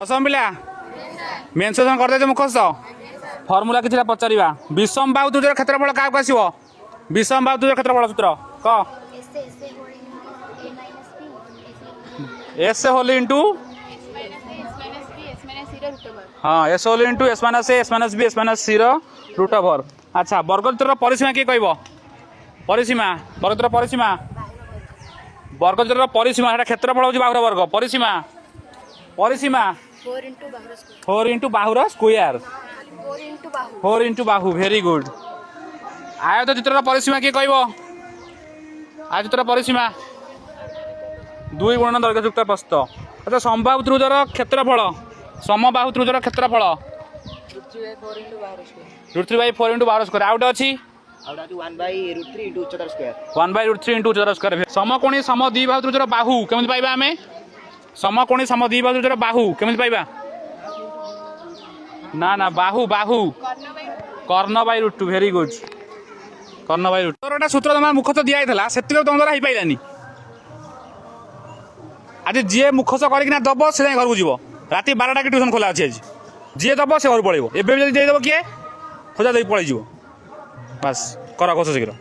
असम पिला मेन्सुरेशन करदे मुखस्थ फर्मुला कि पचार विषम बाहु त्रिभुजर क्षेत्रफल क्या आसो विषम बाहु त्रिभुजर क्षेत्रफल सूत्र कह एस होल इंटू हाँ S whole into S minus A S minus B S minus C root over. अच्छा वर्गचित्र परिसीमा किए कह परिसीमा वर्गचित्र परिसीमा वर्गचित्र परिसीमा क्षेत्रफल हूँ बाहुर वर्ग परिसीमा परिसीमा 4 इंटू बाहुर स्क्वायर 4 इंटू बाहु भेरी गुड। आयत चित्र परिसीमा किए कह आयत चित्र परिसीमा 2 गुणन दैर्घ्ययुक्त प्रस्थ। अच्छा समबाहु त्रिभुजर क्षेत्रफल समबाहु त्रिभुजर क्षेत्रफल √3/4 इंटू बाहुर स्क्वायर आउट अच्छी 1/√3 इंटू उच्चतर स्क्वायर 1/√3 इंटू उच्चतर स्क्वायर। समकोणी समद्विबाहु त्रिभुजर बाहु केमिति पाइबा आमे समकोणी समद्विबाहु त्रिभुजर बाहु केमिति पाइबा ना ना बाहु बाहु कर्ण/√2 भेरी गुड कर्ण/√2 तोरटा सूत्र तुम मुखस्थ दिया से तुम द्वारा हो पारानी आज जी मुखस्थ करना दब से घर को जीव राति 12टा ट्यूशन खोला अच्छी आज जी दब से घर पड़े एवं देदेव किए खोजा दे पलैज बस कर शीघ्र।